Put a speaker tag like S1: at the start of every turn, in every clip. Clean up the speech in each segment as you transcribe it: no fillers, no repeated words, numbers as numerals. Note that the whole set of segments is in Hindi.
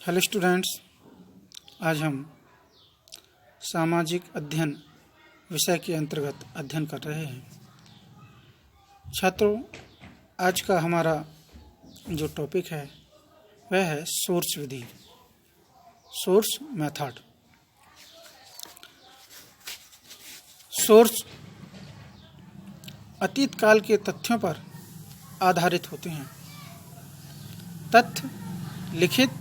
S1: हेलो स्टूडेंट्स, आज हम सामाजिक अध्ययन विषय के अंतर्गत अध्ययन कर रहे हैं। छात्रों, आज का हमारा जो टॉपिक है वह है सोर्स विधि, सोर्स मेथड। सोर्स अतीत काल के तथ्यों पर आधारित होते हैं। तथ्य लिखित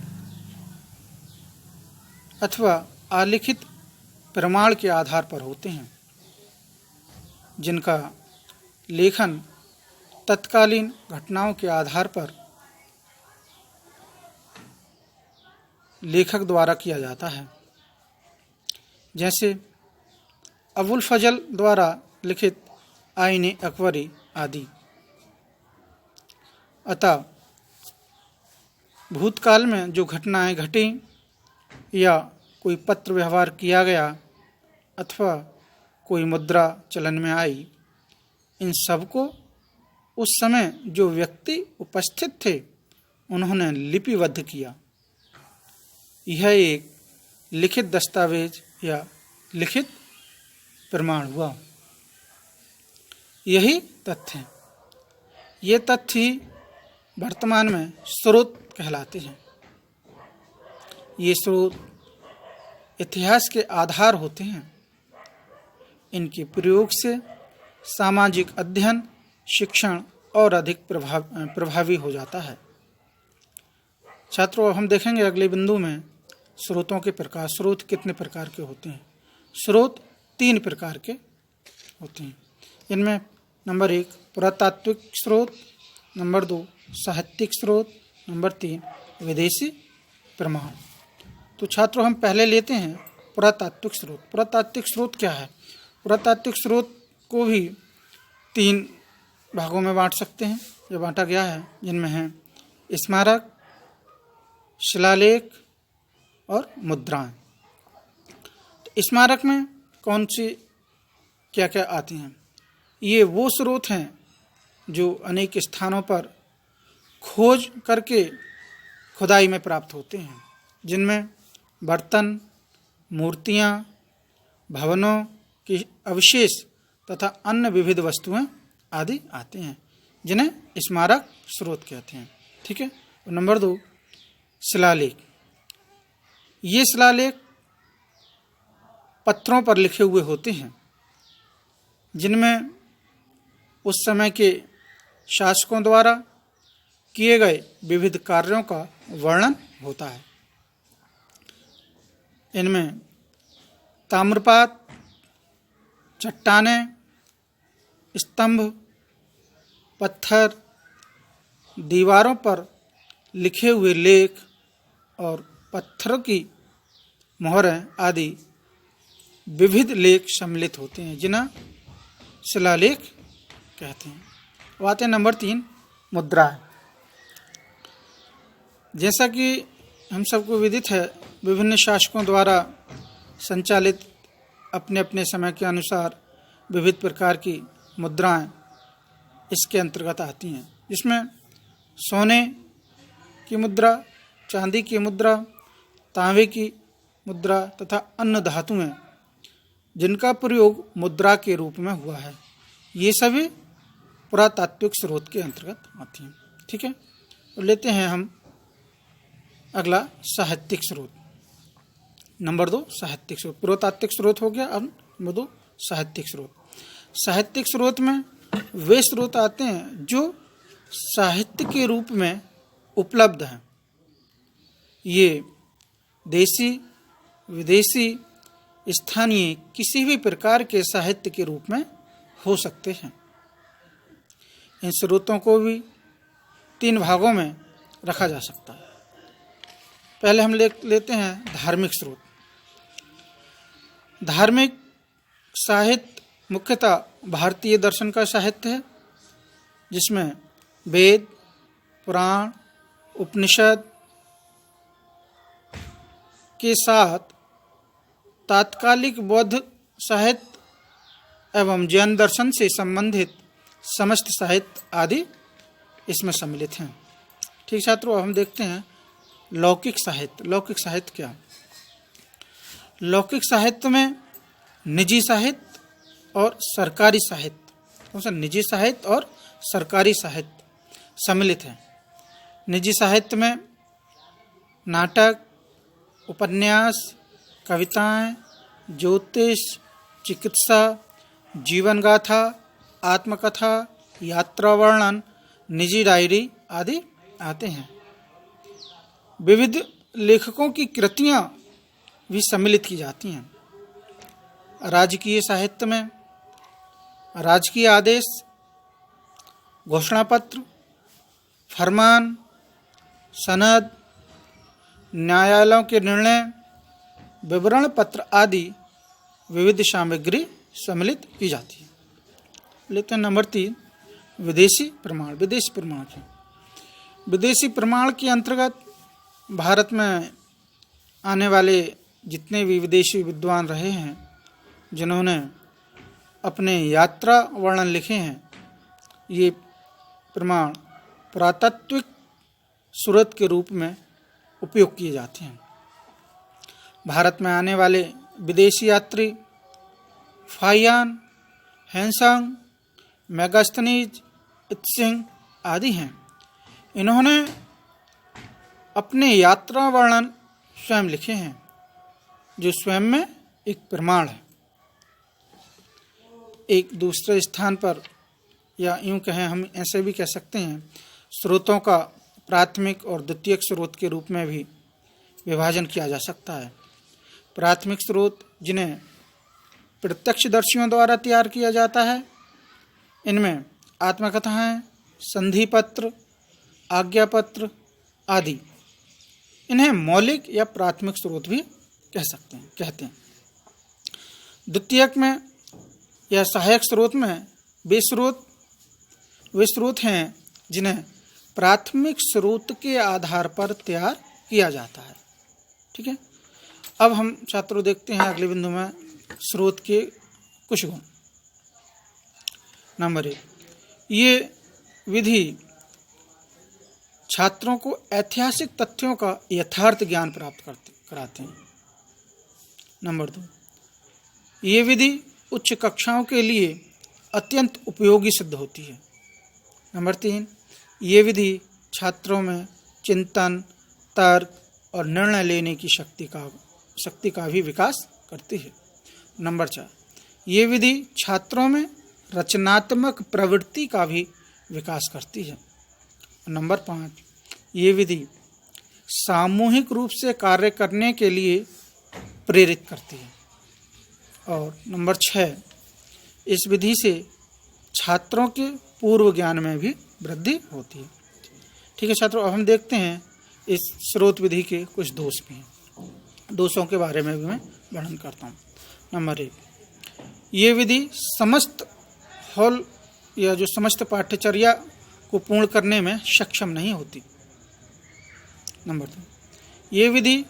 S1: अथवा अलिखित प्रमाण के आधार पर होते हैं, जिनका लेखन तत्कालीन घटनाओं के आधार पर लेखक द्वारा किया जाता है। जैसे अबुल फजल द्वारा लिखित आईने अकबरी आदि। अतः भूतकाल में जो घटनाएं घटी या कोई पत्र व्यवहार किया गया अथवा कोई मुद्रा चलन में आई, इन सबको उस समय जो व्यक्ति उपस्थित थे उन्होंने लिपिबद्ध किया। यह एक लिखित दस्तावेज या लिखित प्रमाण हुआ। यही तथ्य हैं। ये तथ्य ही वर्तमान में स्रोत कहलाते हैं। ये स्रोत इतिहास के आधार होते हैं। इनके प्रयोग से सामाजिक अध्ययन, शिक्षण और अधिक प्रभावी हो जाता है। छात्रों, अब हम देखेंगे अगले बिंदु में स्रोतों के प्रकार। स्रोत कितने प्रकार के होते हैं? स्रोत 3 प्रकार के होते हैं। इनमें नंबर 1 पुरातात्विक स्रोत, नंबर 2 साहित्यिक स्रोत, नंबर 3 विदेशी प्रमाण। तो छात्रों, हम पहले लेते हैं पुरातात्विक स्रोत। पुरातात्विक स्रोत क्या है? पुरातात्विक स्रोत को भी 3 भागों में बांट सकते हैं, ये बांटा गया है, जिनमें हैं स्मारक, शिलालेख और मुद्राएं। तो स्मारक में कौन सी क्या क्या आती हैं? ये वो स्रोत हैं जो अनेक स्थानों पर खोज करके खुदाई में प्राप्त होते हैं, जिनमें बर्तन, मूर्तियाँ, भवनों के अवशेष तथा अन्य विविध वस्तुएं आदि आते हैं, जिन्हें स्मारक स्रोत कहते हैं। ठीक है। और नंबर 2 शिलालेख। ये शिलालेख पत्थरों पर लिखे हुए होते हैं, जिनमें उस समय के शासकों द्वारा किए गए विविध कार्यों का वर्णन होता है। इनमें ताम्रपात, चट्टानें, स्तंभ, पत्थर, दीवारों पर लिखे हुए लेख और पत्थरों की मोहरें आदि विविध लेख सम्मिलित होते हैं, जिन्हें शिलालेख कहते हैं। अब आते हैं नंबर 3 मुद्राएं। जैसा कि हम सबको विदित है, विभिन्न शासकों द्वारा संचालित अपने अपने समय के अनुसार विविध प्रकार की मुद्राएं इसके अंतर्गत आती हैं, जिसमें सोने की मुद्रा, चांदी की मुद्रा, तांबे की मुद्रा तथा अन्य धातुएं, जिनका प्रयोग मुद्रा के रूप में हुआ है, ये सभी पुरातात्विक स्रोत के अंतर्गत आती हैं। ठीक है। तो लेते हैं हम अगला साहित्यिक स्रोत। नंबर 2 साहित्यिक स्रोत। पुरातात्विक स्रोत हो गया। अब नंबर 2 साहित्यिक स्रोत। साहित्यिक स्रोत में वे स्रोत आते हैं जो साहित्य के रूप में उपलब्ध हैं। ये देशी, विदेशी, स्थानीय किसी भी प्रकार के साहित्य के रूप में हो सकते हैं। इन स्रोतों को भी 3 भागों में रखा जा सकता है। पहले हम लेते हैं धार्मिक स्रोत। धार्मिक साहित्य मुख्यतः भारतीय दर्शन का साहित्य है, जिसमें वेद, पुराण, उपनिषद के साथ तात्कालिक बौद्ध साहित्य एवं जैन दर्शन से संबंधित समस्त साहित्य आदि इसमें सम्मिलित हैं। ठीक छात्रों, अब हम देखते हैं लौकिक साहित्य। लौकिक साहित्य क्या? लौकिक साहित्य में निजी साहित्य और सरकारी साहित्य, कौन सा? निजी साहित्य और सरकारी साहित्य सम्मिलित है। निजी साहित्य में नाटक, उपन्यास, कविताएं, ज्योतिष, चिकित्सा, जीवन गाथा, आत्मकथा, यात्रा वर्णन, निजी डायरी आदि आते हैं। विविध लेखकों की कृतियां भी सम्मिलित की जाती हैं। राजकीय साहित्य में राजकीय आदेश, घोषणा पत्र, फरमान, सनद, न्यायालयों के निर्णय, विवरण पत्र आदि विविध सामग्री सम्मिलित की जाती है। लेते हैं नंबर 3, विदेशी प्रमाण। विदेशी प्रमाण के विदेशी प्रमाण के अंतर्गत भारत में आने वाले जितने भी विदेशी विद्वान रहे हैं, जिन्होंने अपने यात्रा वर्णन लिखे हैं, ये प्रमाण पुरातात्विक स्रोत के रूप में उपयोग किए जाते हैं। भारत में आने वाले विदेशी यात्री फाहियान, हैंसांग, मेगास्थनीज, इत्सिंग आदि हैं। इन्होंने अपने यात्रा वर्णन स्वयं लिखे हैं, जो स्वयं में एक प्रमाण है। एक दूसरे स्थान पर, या यूं कहें, हम ऐसे भी कह सकते हैं, स्रोतों का प्राथमिक और द्वितीयक स्रोत के रूप में भी विभाजन किया जा सकता है। प्राथमिक स्रोत जिन्हें प्रत्यक्षदर्शियों द्वारा तैयार किया जाता है, इनमें आत्मकथाएं, संधि पत्र, आज्ञा पत्र आदि। इन्हें मौलिक या प्राथमिक स्रोत भी कहते हैं। द्वितीयक में या सहायक स्रोत में वे स्रोत हैं जिन्हें प्राथमिक स्रोत के आधार पर तैयार किया जाता है। ठीक है। अब हम छात्रों देखते हैं अगले बिंदु में स्रोत के कुछ गुण। नंबर 1, ये विधि छात्रों को ऐतिहासिक तथ्यों का यथार्थ ज्ञान प्राप्त कराते हैं। नंबर 2, ये विधि उच्च कक्षाओं के लिए अत्यंत उपयोगी सिद्ध होती है। नंबर 3, ये विधि छात्रों में चिंतन, तर्क और निर्णय लेने की शक्ति का भी विकास करती है। नंबर 4, ये विधि छात्रों में रचनात्मक प्रवृत्ति का भी विकास करती है। नंबर 5, ये विधि सामूहिक रूप से कार्य करने के लिए प्रेरित करती है। और नंबर 6, इस विधि से छात्रों के पूर्व ज्ञान में भी वृद्धि होती है। ठीक है छात्रों, अब हम देखते हैं इस स्रोत विधि के कुछ दोष भी हैं। दोषों के बारे में भी मैं वर्णन करता हूँ। नंबर 1, ये विधि समस्त पाठ्यचर्या को पूर्ण करने में सक्षम नहीं होती। नंबर 2, ये विधि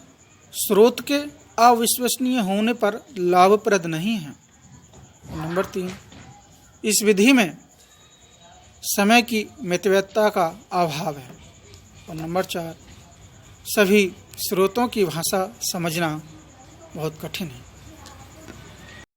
S1: स्रोत के अविश्वसनीय होने पर लाभप्रद नहीं है। नंबर 3, इस विधि में समय की मितव्ययता का अभाव है। और नंबर 4, सभी स्रोतों की भाषा समझना बहुत कठिन है।